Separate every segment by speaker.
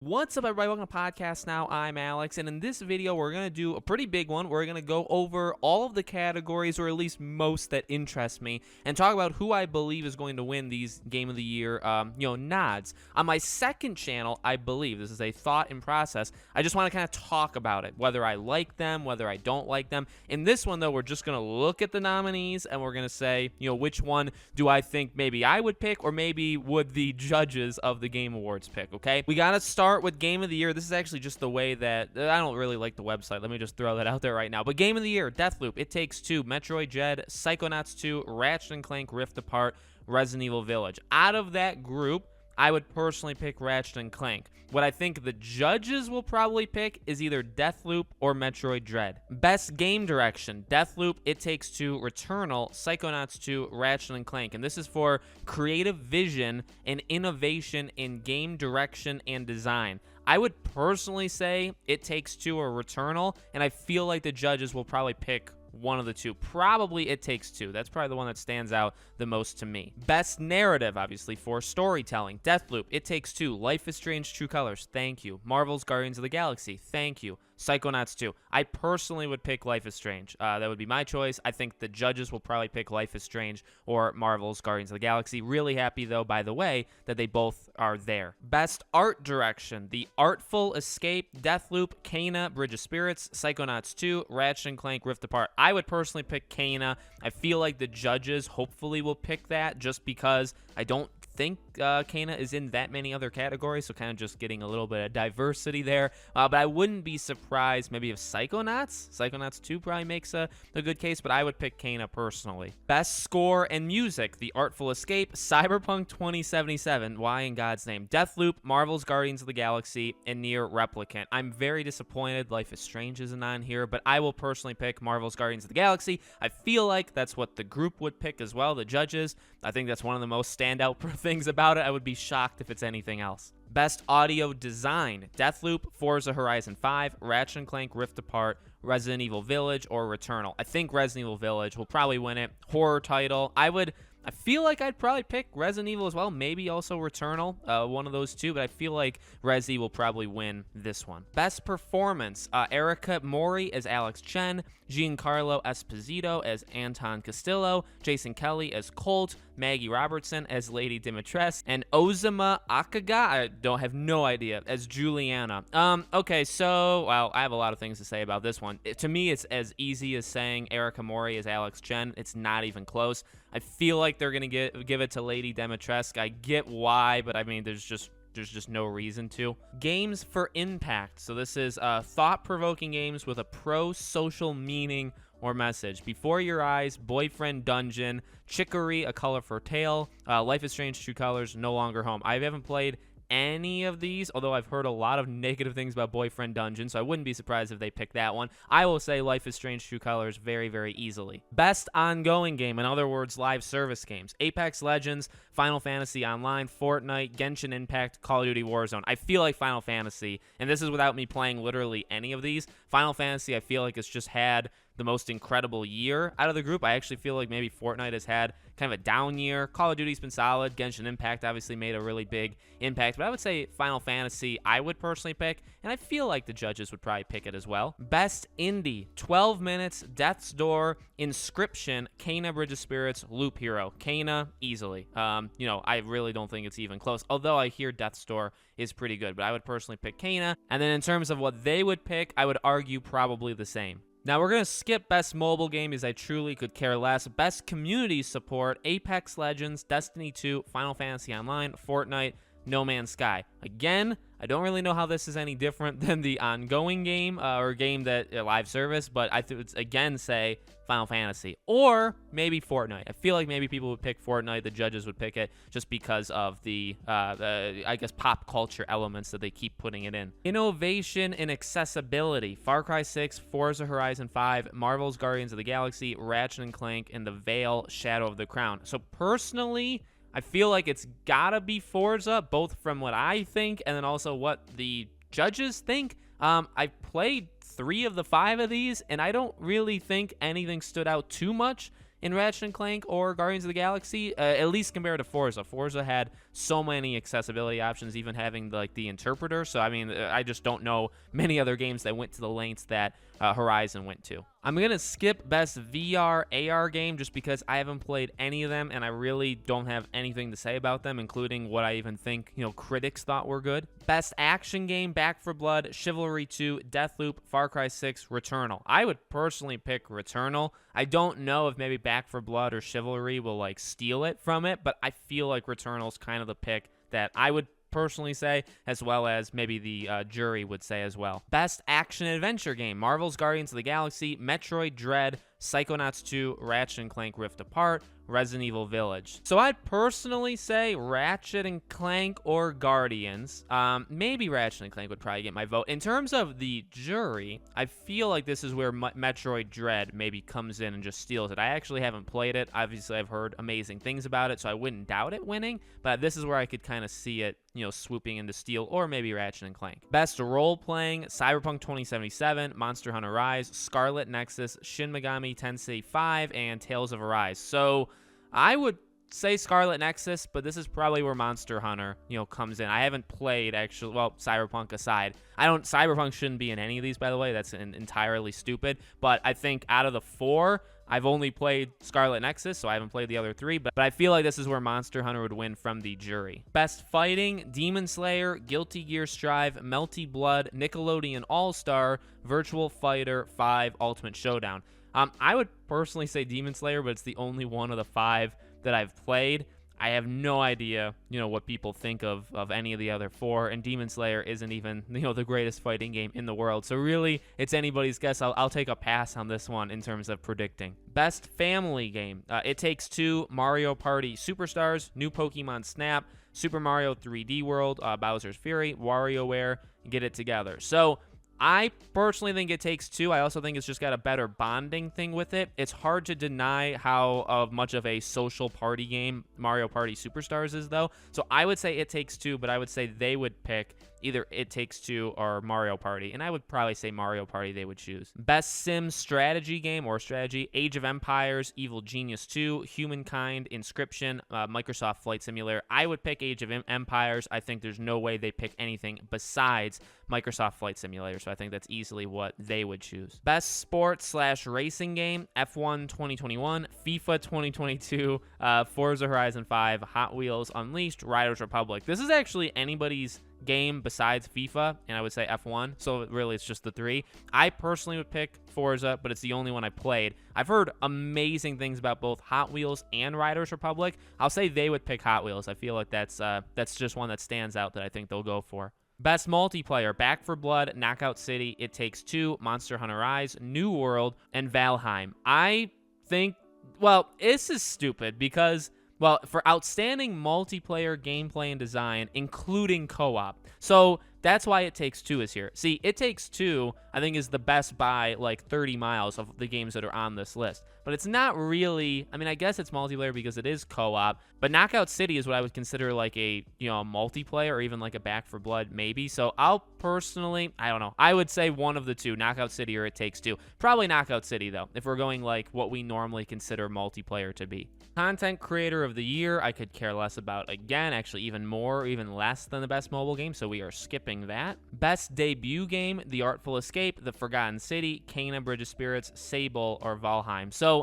Speaker 1: What's up, everybody? Welcome to Podcast Now. I'm Alex, and in this video, we're going to do a pretty big one. We're going to go over all of the categories, or at least most that interest me, and talk about who I believe is going to win these Game of the Year, nods. On my second channel, I believe, this is a thought in process, I just want to kind of talk about it, whether I like them, whether I don't like them. In this one, though, we're just going to look at the nominees, and we're going to say, which one do I think maybe I would pick, or maybe would the judges of the Game Awards pick, okay? We got to start with Game of the Year. This is actually just the way that I don't really like the website. Let me just throw that out there right now. But Game of the Year: Deathloop, It Takes Two, Metroid Dread, Psychonauts 2, Ratchet & Clank Rift Apart, Resident Evil Village. Out of that group, I would personally pick Ratchet & Clank. What I think the judges will probably pick is either Deathloop or Metroid Dread. Best Game Direction: Deathloop, It Takes Two, Returnal, Psychonauts 2, Ratchet & Clank. And this is for creative vision and innovation in game direction and design. I would personally say It Takes Two or Returnal, and I feel like the judges will probably pick one of the two. Probably It Takes Two. That's probably the one that stands out the most to me. Best Narrative, obviously, for storytelling: Deathloop, It Takes Two, Life is Strange: True Colors, thank you. Marvel's Guardians of the Galaxy, thank you. Psychonauts 2. I personally would pick Life is Strange. That would be my choice. I think the judges will probably pick Life is Strange or Marvel's Guardians of the Galaxy. Really happy, though, by the way, that they both are there. Best Art Direction: The Artful Escape, Deathloop, Kena, Bridge of Spirits, Psychonauts 2, Ratchet & Clank Rift Apart. I would personally pick Kena. I feel like the judges hopefully will pick that just because I don't think Kena is in that many other categories, so kind of just getting a little bit of diversity there. But I wouldn't be surprised maybe if Psychonauts 2 probably makes a good case, but I would pick Kena personally. Best Score and Music: The Artful Escape, Cyberpunk 2077, why in God's name, Deathloop, Marvel's Guardians of the Galaxy, and Nier Replicant. I'm very disappointed Life is Strange isn't on here, but I will personally pick Marvel's Guardians of the Galaxy. I feel like that's what the group would pick as well, the judges. I think that's one of the most standout things about it. I would be shocked if it's anything else. Best Audio Design: Deathloop, Forza Horizon 5, Ratchet & Clank Rift Apart, Resident Evil Village, or Returnal. I think Resident Evil Village will probably win it. Horror title: I feel like I'd probably pick Resident Evil as well, maybe also Returnal, one of those two, but I feel like Resi will probably win this one. Best Performance: Erica Mori as Alex Chen, Giancarlo Esposito as Anton Castillo, Jason Kelly as Colt, Maggie Robertson as Lady Dimitrescu, and Ozuma Akaga, I have no idea, as Juliana. Okay, so, well, I have a lot of things to say about this one. To me, it's as easy as saying Erica Mori as Alex Chen. It's not even close. I feel like they're going to give it to Lady Dimitrescu. I get why, but I mean, there's just no reason to. Games for Impact. So this is thought-provoking games with a pro-social meaning or message. Before Your Eyes, Boyfriend Dungeon, Chicory: A Colorful Tale, Life is Strange: True Colors, No Longer Home. I haven't played any of these, although I've heard a lot of negative things about Boyfriend Dungeon, so I wouldn't be surprised if they pick that one. I will say Life is Strange: True Colors very, very easily. Best Ongoing Game, in other words, live service games: Apex Legends, Final Fantasy Online, Fortnite, Genshin Impact, Call of Duty Warzone. I feel like Final Fantasy, and this is without me playing literally any of these, Final Fantasy I feel like it's just had the most incredible year out of the group. I actually feel like maybe Fortnite has had kind of a down year. Call of Duty's been solid. Genshin Impact obviously made a really big impact, but I would say Final Fantasy I would personally pick, and I feel like the judges would probably pick it as well. Best Indie: 12 Minutes, Death's Door, Inscription, Kena, Bridge of Spirits, Loop Hero. Kena, easily. I really don't think it's even close, although I hear Death's Door is pretty good, but I would personally pick Kena. And then in terms of what they would pick, I would argue probably the same. Now, we're going to skip Best Mobile Game as I truly could care less. Best Community Support: Apex Legends, Destiny 2, Final Fantasy Online, Fortnite, No Man's Sky. Again, I don't really know how this is any different than the ongoing game or game that live service, but I would again say Final Fantasy or maybe Fortnite. I feel like maybe people would pick Fortnite. The judges would pick it just because of the I guess, pop culture elements that they keep putting it in. Innovation and Accessibility: Far Cry 6, Forza Horizon 5, Marvel's Guardians of the Galaxy, Ratchet & Clank, and The Veil: Shadow of the Crown. So personally, I feel like it's gotta be Forza, both from what I think and then also what the judges think. I've played 3 of the 5 of these, and I don't really think anything stood out too much in Ratchet & Clank or Guardians of the Galaxy, at least compared to Forza. Forza had so many accessibility options, even having like the interpreter. So I mean, I just don't know many other games that went to the lengths that Horizon went to. I'm gonna skip best VR AR game just because I haven't played any of them and I really don't have anything to say about them, including what I even think critics thought were good. Best action game: Back 4 Blood, Chivalry 2, Deathloop, Far Cry 6, Returnal. I would personally pick Returnal. I don't know if maybe Back 4 Blood or Chivalry will like steal it from it, but I feel like Returnal's kind of the pick that I would personally say, as well as maybe the jury would say as well. Best action adventure game: Marvel's Guardians of the Galaxy, Metroid Dread, Psychonauts 2, Ratchet & Clank Rift Apart, Resident Evil Village. So I'd personally say Ratchet & Clank or Guardians. Maybe Ratchet & Clank would probably get my vote. In terms of the jury, I feel like this is where Metroid Dread maybe comes in and just steals it. I actually haven't played it. Obviously, I've heard amazing things about it, so I wouldn't doubt it winning, but this is where I could kind of see it swooping into steel, or maybe Ratchet & Clank. Best role-playing: Cyberpunk 2077, Monster Hunter Rise, Scarlet Nexus, Shin Megami Tensei 5, and Tales of Arise. So I would say Scarlet Nexus, but this is probably where Monster Hunter, comes in. I haven't played, actually, well, Cyberpunk aside. Cyberpunk shouldn't be in any of these, by the way. That's entirely stupid. But I think out of the 4, I've only played Scarlet Nexus, so I haven't played the other 3, but I feel like this is where Monster Hunter would win from the jury. Best fighting: Demon Slayer, Guilty Gear Strive, Melty Blood, Nickelodeon All-Star, Virtual Fighter 5, Ultimate Showdown. I would personally say Demon Slayer, but it's the only one of the 5 that I've played. I have no idea, what people think of any of the other 4, and Demon Slayer isn't even, the greatest fighting game in the world. So really, it's anybody's guess. I'll take a pass on this one in terms of predicting. Best family game: It Takes Two, Mario Party Superstars, New Pokemon Snap, Super Mario 3D World, Bowser's Fury, WarioWare, Get It Together. So I personally think It Takes Two. I also think it's just got a better bonding thing with it. It's hard to deny how much of a social party game Mario Party Superstars is, though. So I would say It Takes Two, but I would say they would pick either It Takes Two or Mario Party, and I would probably say Mario Party they would choose. Best Sim strategy game or strategy: Age of Empires, Evil Genius 2, Humankind, Inscription, Microsoft Flight Simulator. I would pick Age of Empires. I think there's no way they pick anything besides Microsoft Flight Simulator, so I think that's easily what they would choose. Best sports/racing game: F1 2021, FIFA 2022, Forza Horizon 5, Hot Wheels Unleashed, Riders Republic. This is actually anybody's game besides FIFA, and I would say F1, so really it's just the 3. I personally would pick Forza, but it's the only one I played. I've heard amazing things about both Hot Wheels and Riders Republic. I'll say they would pick Hot Wheels. I feel like that's just one that stands out that I think they'll go for. Best multiplayer: Back 4 Blood, Knockout City, It Takes Two, Monster Hunter Rise, New World, and Valheim. I think, well, this is stupid because, well, for outstanding multiplayer gameplay and design, including co-op. So that's why It Takes Two is here. See, It Takes Two, I think, is the best by like 30 miles of the games that are on this list. But it's not really, I mean, I guess it's multiplayer because it is co-op, but Knockout City is what I would consider like a, multiplayer, or even like a Back 4 Blood maybe. So I'll personally, I don't know, I would say one of the two, Knockout City or It Takes Two. Probably Knockout City though, if we're going like what we normally consider multiplayer to be. Content Creator of the Year, I could care less about again, actually even more, even less than the best mobile game, so we are skipping that. Best debut game: The Artful Escape, The Forgotten City, Kena Bridge of Spirits, Sable, or Valheim. So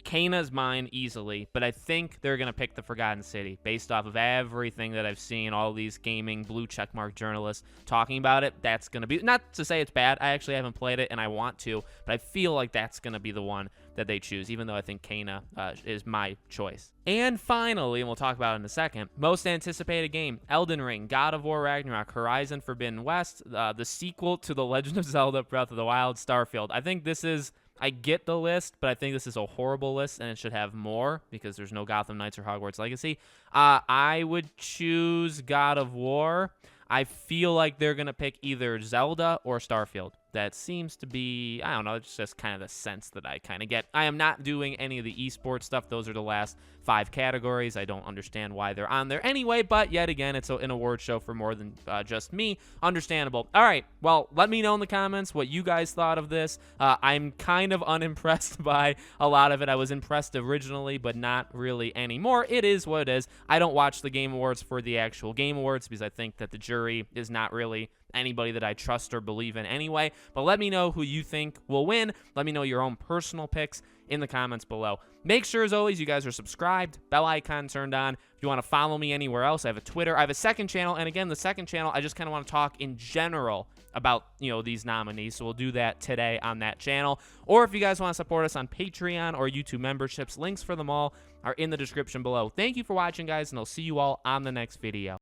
Speaker 1: Kena's mine easily, but I think they're going to pick The Forgotten City based off of everything that I've seen, all these gaming blue checkmark journalists talking about it. That's going to be, not to say it's bad, I actually haven't played it and I want to, but I feel like that's going to be the one that they choose, even though I think Kena is my choice. And finally, and we'll talk about it in a second, most anticipated game: Elden Ring, God of War Ragnarok, Horizon Forbidden West, the sequel to The Legend of Zelda Breath of the Wild, Starfield. I think this is, I get the list, but I think this is a horrible list, and it should have more because there's no Gotham Knights or Hogwarts Legacy. I would choose God of War. I feel like they're going to pick either Zelda or Starfield. that seems to be, I don't know, it's just kind of the sense that I kind of get. I am not doing any of the esports stuff. Those are the last 5 categories. I don't understand why they're on there anyway, but yet again, it's an award show for more than just me. Understandable. All right, well, let me know in the comments what you guys thought of this. I'm kind of unimpressed by a lot of it. I was impressed originally, but not really anymore. It is what it is. I don't watch the Game Awards for the actual Game Awards because I think that the jury is not really anybody that I trust or believe in anyway. But let me know who you think will win. Let me know your own personal picks in the comments below. Make sure, as always, you guys are subscribed, bell icon turned on. If you want to follow me anywhere else, I have a Twitter. I have a second channel, and again, the second channel, I just kind of want to talk in general about, these nominees, so we'll do that today on that channel. Or if you guys want to support us on Patreon or YouTube memberships, links for them all are in the description below. Thank you for watching, guys, and I'll see you all on the next video.